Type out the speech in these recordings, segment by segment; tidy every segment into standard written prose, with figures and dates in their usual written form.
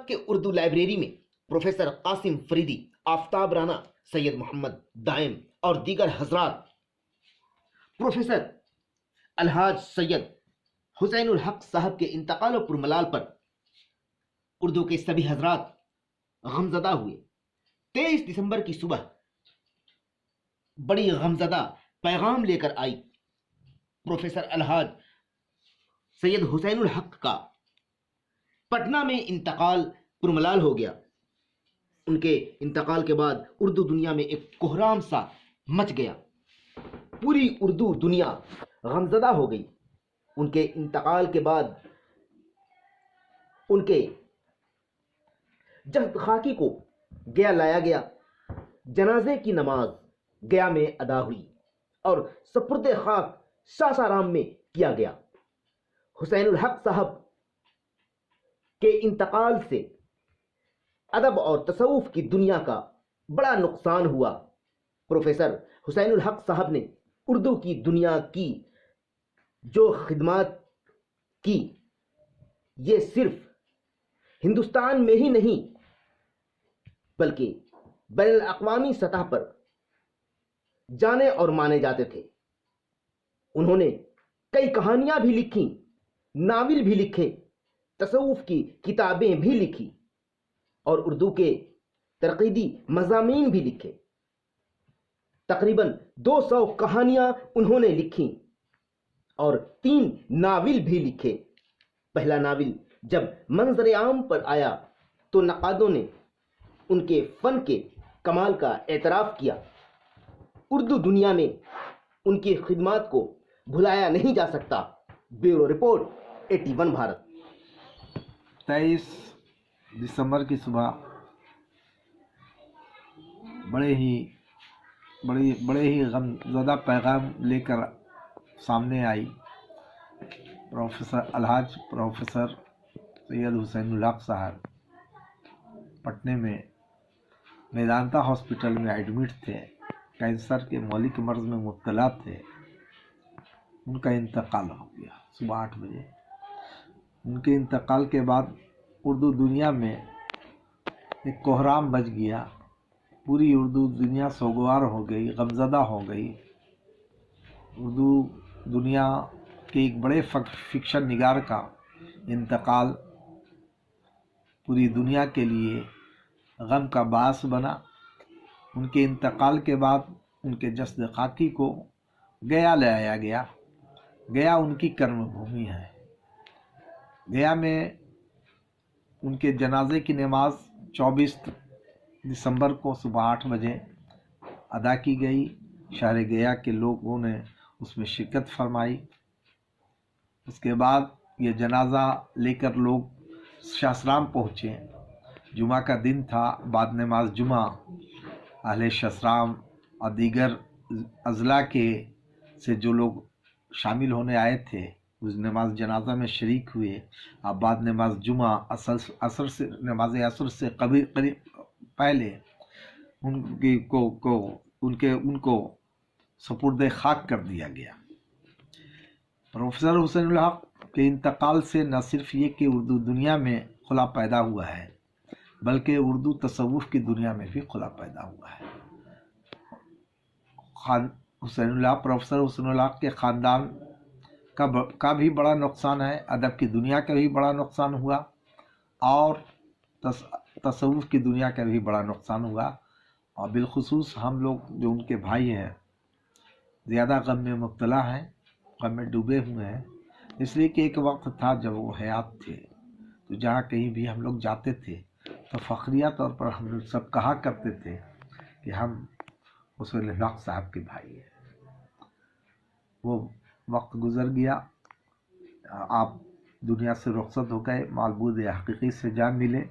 ہق کے اردو لائبریری میں پروفیسر قاسم فریدی، آفتاب رانا، سید محمد دائم اور دیگر حضرات، پروفیسر الحاج سید حسین الحق صاحب کے انتقال و پرملال پر اردو کے سبھی حضرات غمزدہ ہوئے۔ 23 دسمبر کی صبح بڑی غمزدہ پیغام لے کر آئی۔ پروفیسر الحاج سید حسین الحق کا پٹنہ میں انتقال پرملال ہو گیا۔ ان کے انتقال کے بعد اردو دنیا میں ایک کوہرام سا مچ گیا۔ پوری اردو دنیا غمزدہ ہو گئی۔ ان کے انتقال کے بعد ان کے جسد خاکی کو گیا لایا گیا۔ جنازے کی نماز گیا میں ادا ہوئی اور سپرد خاک ساسارام میں کیا گیا۔ حسین الحق صاحب کے انتقال سے ادب اور تصوف کی دنیا کا بڑا نقصان ہوا۔ پروفیسر حسین الحق صاحب نے اردو کی دنیا کی جو خدمات کی، یہ صرف ہندوستان میں ہی نہیں بلکہ بین الاقوامی سطح پر جانے اور مانے جاتے تھے۔ انہوں نے کئی کہانیاں بھی لکھی، ناول بھی لکھے، تصوف کی کتابیں بھی لکھی اور اردو کے تنقیدی مضامین بھی لکھے۔ تقریباً 200 کہانیاں انہوں نے لکھی اور 3 ناول بھی لکھے۔ پہلا ناول جب منظر عام پر آیا تو نقادوں نے ان کے فن کے کمال کا اعتراف کیا۔ اردو دنیا میں ان کی خدمات کو بھلایا نہیں جا سکتا۔ Bureau report 81 Bharat. 23 دسمبر کی صبح بڑے ہی غمزدہ پیغام لے کر سامنے آئی۔ پروفیسر سید حسین الحق صاحب پٹنہ میں میدانتا ہاسپٹل میں ایڈمٹ تھے، کینسر کے مہلک مرض میں مبتلا تھے۔ ان کا انتقال ہو گیا صبح 8 بجے۔ ان کے انتقال کے بعد اردو دنیا میں ایک کوہرام بچ گیا۔ پوری اردو دنیا سوگوار ہو گئی، غمزدہ ہو گئی۔ اردو دنیا کے ایک بڑے فکشن نگار کا انتقال پوری دنیا کے لیے غم کا باعث بنا۔ ان کے انتقال کے بعد ان کے جسد خاکی کو گیا لایا گیا۔ گیا ان کی کرم بھومی ہے۔ گیا میں ان کے جنازے کی نماز 24 دسمبر کو صبح 8 بجے ادا کی گئی۔ شہر گیا کے لوگوں نے اس میں شرکت فرمائی۔ اس کے بعد یہ جنازہ لے کر لوگ شاسرام پہنچے۔ جمعہ کا دن تھا۔ بعد نماز جمعہ اہل شاسرام اور دیگر اضلاع کے سے جو لوگ شامل ہونے آئے تھے اس نماز جنازہ میں شریک ہوئے۔ اور بعد نماز جمعہ عصر سے نماز عصر سے قریب پہلے ان کو سپرد خاک کر دیا گیا۔ پروفیسر حسین الحق کے انتقال سے نہ صرف یہ کہ اردو دنیا میں خلا پیدا ہوا ہے بلکہ اردو تصوف کی دنیا میں بھی خلا پیدا ہوا ہے۔ پروفیسر حسین الحق کے خاندان کا بھی بڑا نقصان ہے، ادب کی دنیا کا بھی بڑا نقصان ہوا اور تصوف کی دنیا کا بھی بڑا نقصان ہوا۔ اور بالخصوص ہم لوگ جو ان کے بھائی ہیں زیادہ غم میں مبتلا ہیں، غم میں ڈوبے ہوئے ہیں، اس لیے کہ ایک وقت تھا جب وہ حیات تھے تو جہاں کہیں بھی ہم لوگ جاتے تھے تو فخریہ طور پر ہم لوگ سب کہا کرتے تھے کہ ہم حسین الحق صاحب کے بھائی ہیں۔ وہ وقت گزر گیا، آپ دنیا سے رخصت ہو گئے، معبود حقیقی سے جان ملے،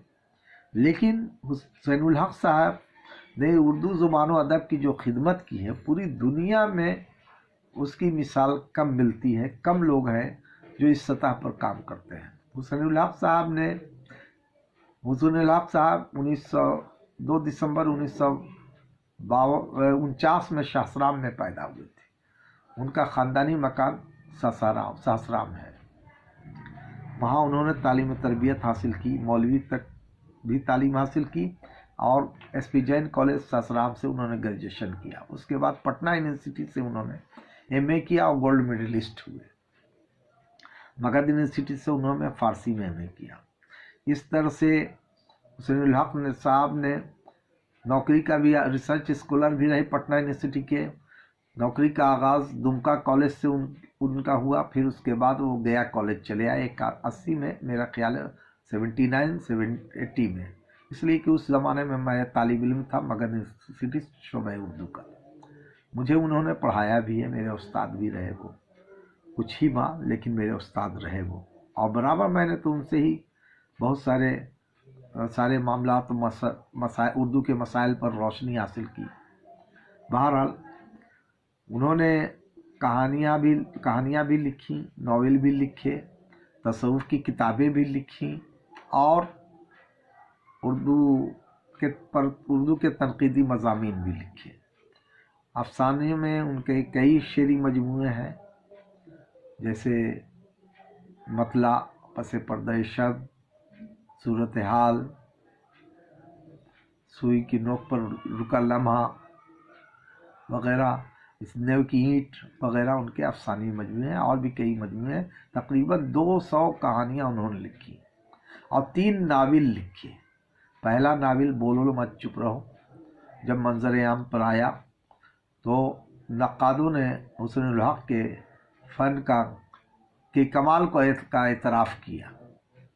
لیکن حسین الحق صاحب نے اردو زبان و ادب کی جو خدمت کی ہے پوری دنیا میں اس کی مثال کم ملتی ہے۔ کم لوگ ہیں جو اس سطح پر کام کرتے ہیں۔ حسین الحق صاحب 2 دسمبر 1949 میں شاسرام میں پیدا ہوئے تھے۔ ان کا خاندانی مکان ساسرام ہے۔ وہاں انہوں نے تعلیم و تربیت حاصل کی، مولوی تک بھی تعلیم حاصل کی اور ایس پی جین کالج ساسرام سے انہوں نے گریجویشن کیا. اس کے بعد پٹنہ یونیورسٹی سے انہوں نے ایم اے کیا اور گولڈ میڈلسٹ ہوئے. مگدھ یونیورسٹی سے انہوں نے فارسی میں ایم اے کیا. اس طرح سے حسین الحق صاحب نے نوکری کا بھی ریسرچ اسکالر بھی رہے. پٹنہ یونیورسٹی کے نوکری کا آغاز دمکا کالج سے ان کا ہوا. پھر اس کے بعد وہ گیا کالج چلے آئے 80 میں، میرا خیال ہے 79-80 میں، اس لیے کہ اس زمانے میں میں طالب علم تھا مگدھ یونیورسٹی شعبہ اردو کا. مجھے انہوں نے پڑھایا بھی ہے، میرے استاد بھی رہے وہ، کچھ ہی ماہ لیکن میرے استاد رہے وہ. اور برابر میں نے تو ان سے ہی بہت سارے معاملات اردو کے مسائل پر روشنی حاصل کی. بہرحال انہوں نے کہانیاں بھی لکھی، ناول بھی لکھے، تصوف کی کتابیں بھی لکھی اور اردو کے تنقیدی مضامین بھی لکھے. افسانے میں ان کے کئی شعری مجموعے ہیں، جیسے مطلع، پس پردہ شب، صورتحال، سوئی کی نوک پر رکا لمحہ وغیرہ، اس نیو کی اینٹ وغیرہ ان کے افسانوی مجموعے ہیں. اور بھی کئی مجموعے ہیں. تقریباً 200 کہانیاں انہوں نے لکھی اور 3 ناول لکھے. پہلا ناول بولو مت چپ رہو جب منظر عام پر آیا تو نقادوں نے حسین الحق کے فن کے کمال کا اعتراف کیا.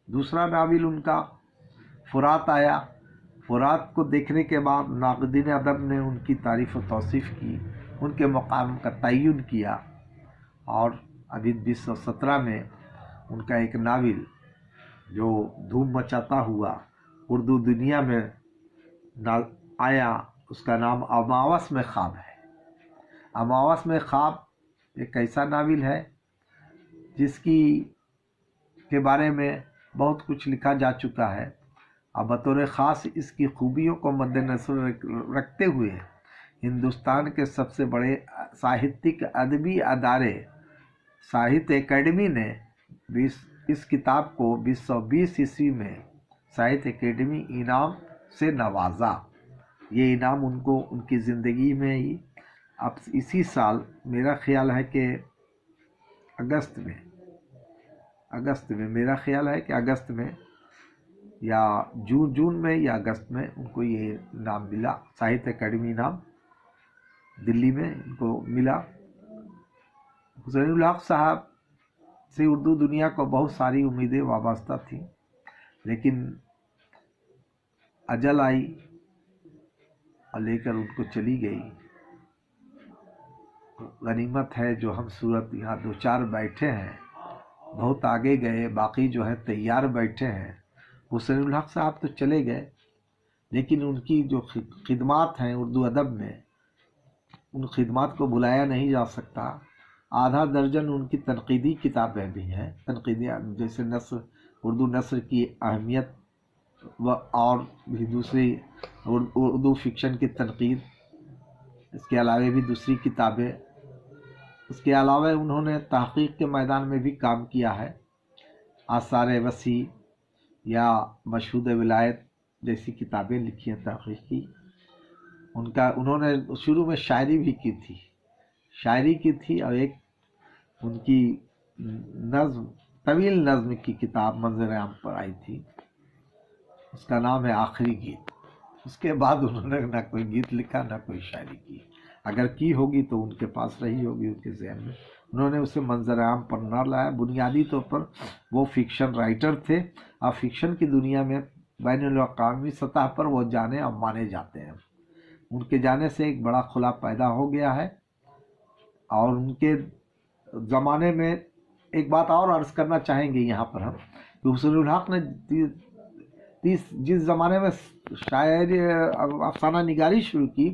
دوسرا ناول ان کا فرات آیا. فرات کو دیکھنے کے بعد ناقدین ادب نے ان کی تعریف و توصیف کی، ان کے مقام کا تعین کیا. اور ابھی 2017 میں ان کا ایک ناول جو دھوم مچاتا ہوا اردو دنیا میں آیا، اس کا نام اماوس میں خواب ہے. اماوس میں خواب ایک ایسا ناول ہے جس کے بارے میں بہت کچھ لکھا جا چکا ہے، اور بطور خاص اس کی خوبیوں کو مد نظر رکھتے ہوئے ہندوستان کے سب سے بڑے ساہتک ادبی ادارے ساہتیہ اکیڈمی نے اس کتاب کو 2020 عیسوی میں ساہتیہ اکیڈمی انعام سے نوازا. یہ انعام ان کی زندگی میں ہی اب اسی سال، میرا خیال ہے کہ اگست میں یا جون میں یا اگست میں ان کو یہ انعام ملا. ساہتیہ اکیڈمی انعام دلی میں ان کو ملا. حسین الحق صاحب سے اردو دنیا کو بہت ساری امیدیں وابستہ تھیں، لیکن اجل آئی اور لے کر ان کو چلی گئی. غنیمت ہے جو ہم صورت یہاں 2-4 بیٹھے ہیں، بہت آگے گئے، باقی جو ہے تیار بیٹھے ہیں. حسین الحق صاحب تو چلے گئے، لیکن ان کی جو خدمات ہیں اردو ادب میں، ان خدمات کو بھلایا نہیں جا سکتا. آدھا درجن ان کی تنقیدی کتابیں بھی ہیں، تنقیدی جیسے اردو نثر کی اہمیت اور بھی دوسری اردو فکشن کی تنقید، اس کے علاوہ بھی دوسری کتابیں. اس کے علاوہ انہوں نے تحقیق کے میدان میں بھی کام کیا ہے. آثار وسیع یا مشہود ولایت جیسی کتابیں لکھی ہیں تحقیقی. انہوں نے شروع میں شاعری بھی کی تھی اور ایک ان کی طویل نظم کی کتاب منظر عام پر آئی تھی، اس کا نام ہے آخری گیت. اس کے بعد انہوں نے نہ کوئی گیت لکھا نہ کوئی شاعری کی. اگر کی ہوگی تو ان کے پاس رہی ہوگی، ان کے ذہن میں. انہوں نے اسے منظر عام پر نہ لایا. بنیادی طور پر وہ فکشن رائٹر تھے اور فکشن کی دنیا میں بین الاقوامی سطح پر وہ جانے اور مانے جاتے ہیں. ان کے جانے سے ایک بڑا خلا پیدا ہو گیا ہے. اور ان کے زمانے میں ایک بات اور عرض کرنا چاہیں گے یہاں پر ہم، کہ حسین الحق نے جس زمانے میں شاعری افسانہ نگاری شروع کی،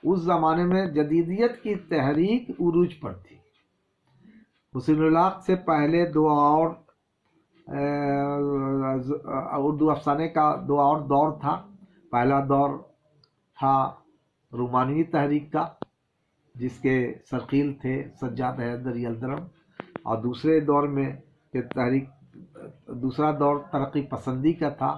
اس زمانے میں جدیدیت کی تحریک عروج پر تھی. حسین الحق سے پہلے 2 اور اردو افسانے کا 2 اور دور تھا. پہلا دور تھا رومانوی تحریک کا، جس کے سرخیل تھے سجاد حیدر یلدرم، اور دوسرے دور میں دوسرا دور ترقی پسندی کا تھا،